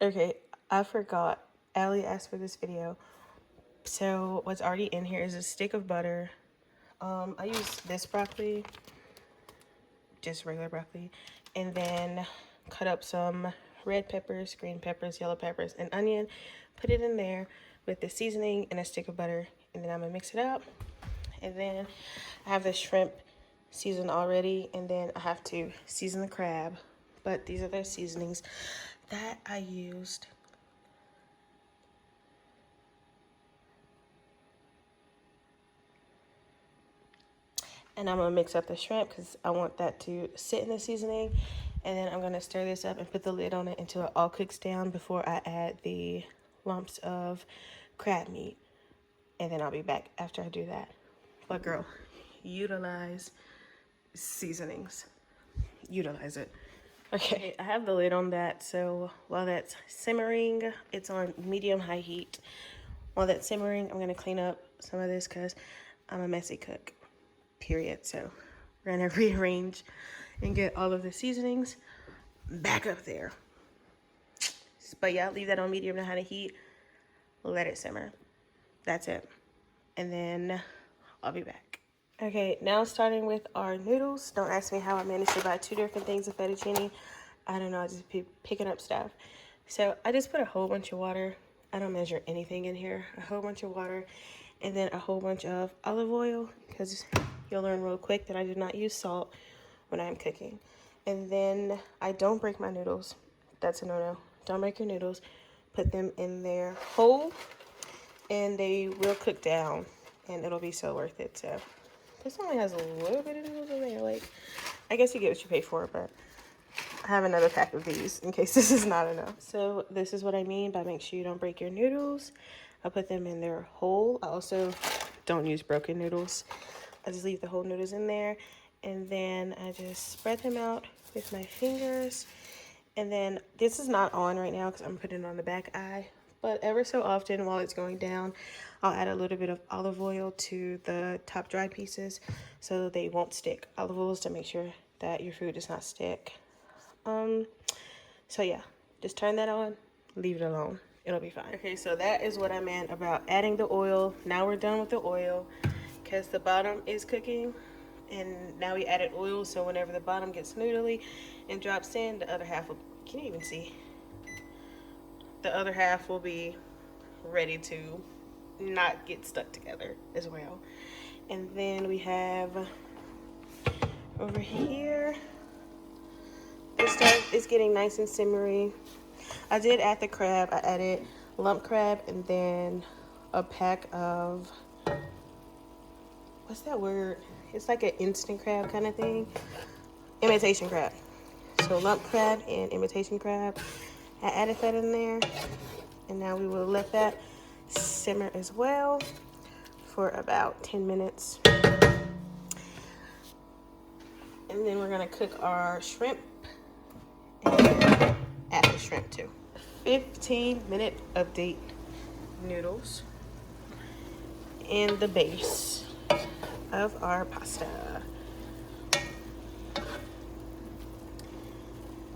Okay, I forgot. Allie asked for this video. So what's already in here is a stick of butter. I use this broccoli, just regular broccoli, and then cut up some red peppers, green peppers, yellow peppers, and onion. Put it in there with the seasoning and a stick of butter, and then I'm gonna mix it up. And then I have the shrimp seasoned already, and then I have to season the crab. But these are the seasonings that I used. And I'm gonna mix up the shrimp because I want that to sit in the seasoning. And then I'm gonna stir this up and put the lid on it until it all cooks down before I add the lumps of crab meat. And then I'll be back after I do that. But girl, utilize seasonings. Utilize it. Okay, I have the lid on that, so while that's simmering, it's on medium-high heat. While that's simmering, I'm gonna clean up some of this because I'm a messy cook, period. So we're gonna rearrange and get all of the seasonings back up there. But yeah, leave that on medium to high heat, let it simmer. That's it. And then I'll be back. Okay, now starting with our noodles. Don't ask me how I managed to buy 2 different things of fettuccine. I don't know, I just picking up stuff. So I just put a whole bunch of water. I don't measure anything in here. A whole bunch of water and then a whole bunch of olive oil because you'll learn real quick that I do not use salt when I'm cooking. And then I don't break my noodles. That's a no-no. Don't break your noodles. Put them in there whole and they will cook down and it'll be so worth it. So this only has a little bit of noodles in there. Like, I guess you get what you pay for, but I have another pack of these in case this is not enough. So this is what I mean by make sure you don't break your noodles. I put them in there whole. I also don't use broken noodles. I just leave the whole noodles in there. And then I just spread them out with my fingers. And then this is not on right now because I'm putting it on the back eye. But ever so often while it's going down, I'll add a little bit of olive oil to the top dry pieces so they won't stick. Olive oil is to make sure that your food does not stick. So yeah, just turn that on, leave it alone. It'll be fine. Okay, so that is what I meant about adding the oil. Now we're done with the oil because the bottom is cooking. And now we added oil, so whenever the bottom gets noodly and drops in, the other half will, can you even see? The other half will be ready to not get stuck together as well. And then we have over here, it's getting nice and simmery. I did add the crab. I added lump crab and then a pack of, what's that word? It's like an instant crab kind of thing. Imitation crab. So lump crab and imitation crab. I added that in there. And now we will let that simmer as well for about 10 minutes. And then we're gonna cook our shrimp and add the shrimp too. 15-minute update. Noodles and the base of our pasta.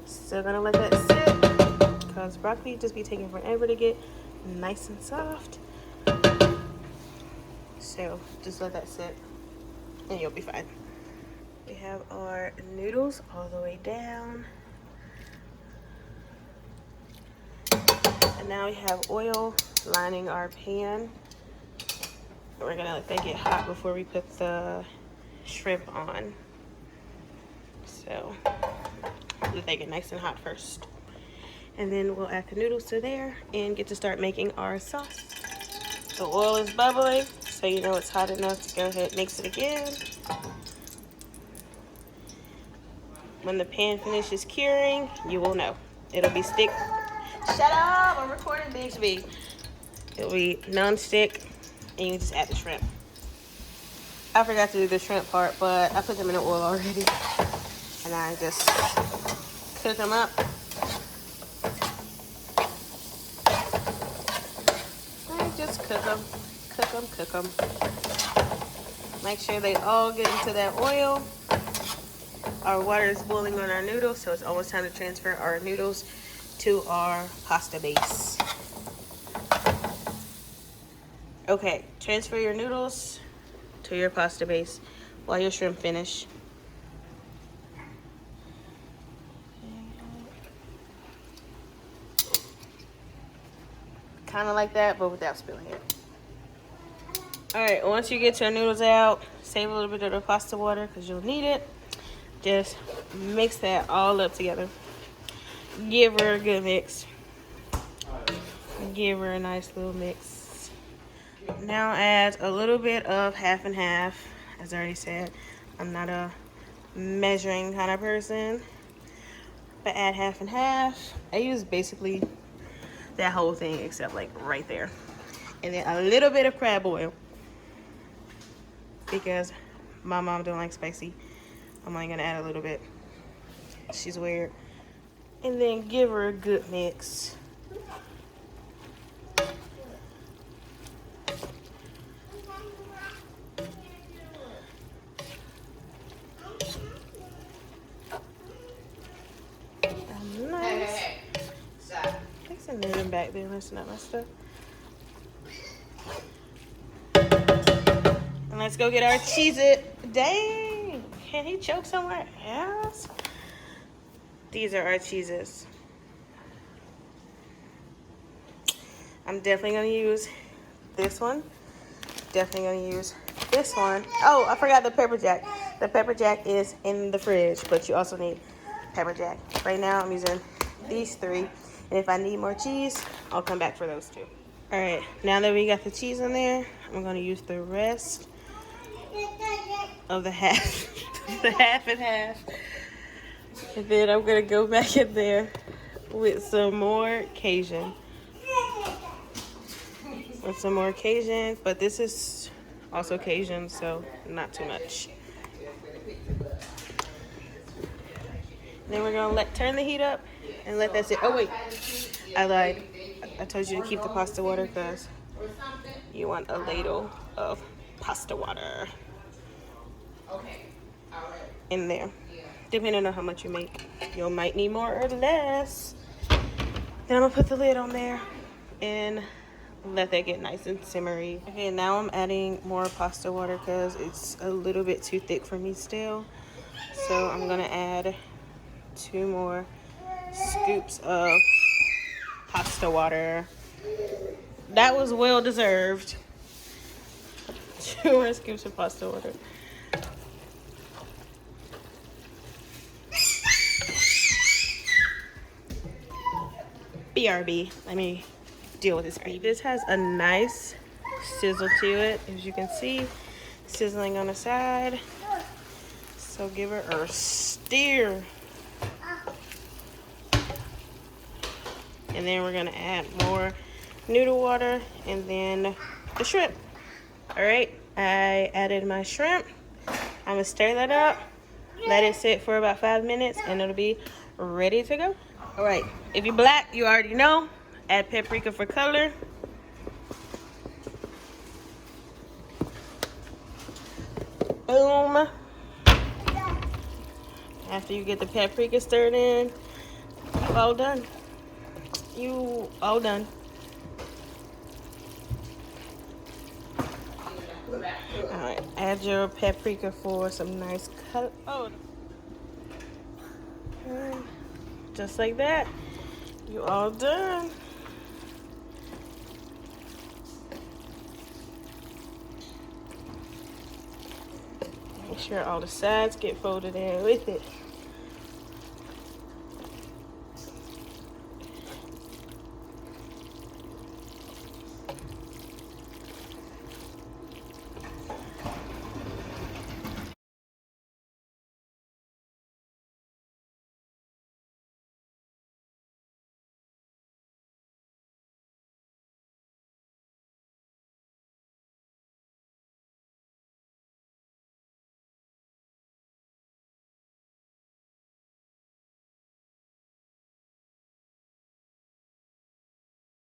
Still gonna let that sit because broccoli just be taking forever to get nice and soft. So just let that sit and you'll be fine. We have our noodles all the way down. And now we have oil lining our pan. We're gonna let that get hot before we put the shrimp on. So let that get nice and hot first. And then we'll add the noodles to there and get to start making our sauce. The oil is bubbling, so you know it's hot enough to go ahead and mix it again. When the pan finishes curing, you will know. It'll be stick. Shut up, I'm recording, Bixby. It'll be non-stick, and you can just add the shrimp. I forgot to do the shrimp part, but I put them in the oil already. And I just cook them up. And just cook them, cook them, cook them. Make sure they all get into that oil. Our water is boiling on our noodles, so it's almost time to transfer our noodles to our pasta base. Okay, transfer your noodles to your pasta base while your shrimp finish. Kind of like that, but without spilling it. Alright, once you get your noodles out, save a little bit of the pasta water because you'll need it. Just mix that all up together. Give her a good mix. Give her a nice little mix. Now add a little bit of half and half. As I already said, I'm not a measuring kind of person. But add half and half. I use basically that whole thing except like right there. And then a little bit of crab oil. Because my mom don't like spicy. I'm only gonna add a little bit. She's weird. And then give her a good mix. Nice. Hey. Stop. Take some moving back there, listen up my stuff. And let's go get our Cheez-It. Dang! Can he choke somewhere else? These are our Cheez-Its. I'm definitely gonna use this one. Definitely gonna use this one. Oh, I forgot the pepper jack. The pepper jack is in the fridge, but you also need pepper jack. Right now I'm using these three, and if I need more cheese, I'll come back for those two. All right, now that we got the cheese in there, I'm gonna use the rest of the half, the half and half. And then I'm gonna go back in there with some more Cajun. With some more Cajun, but this is also Cajun, so not too much. Then we're gonna turn the heat up and let that sit. Oh wait, I lied. I told you to keep the pasta water because you want a ladle of pasta water in there. Depending on how much you make, you might need more or less. Then I'm gonna put the lid on there and let that get nice and simmery. Okay, now I'm adding more pasta water because it's a little bit too thick for me still. So I'm gonna add 2 more scoops of pasta water. That was well deserved. 2 more scoops of pasta water. BRB. Let me deal with this beef. This has a nice sizzle to it, as you can see, sizzling on the side. So give her a stir. And then we're gonna add more noodle water and then the shrimp. All right, I added my shrimp. I'm gonna stir that up, let it sit for about 5 minutes, and it'll be ready to go. All right, if you're black, you already know, add paprika for color. Boom. After you get the paprika stirred in, you all done. You all done. All right, add your paprika for some nice color. Oh. And just like that, you all done. Make sure all the sides get folded in with it.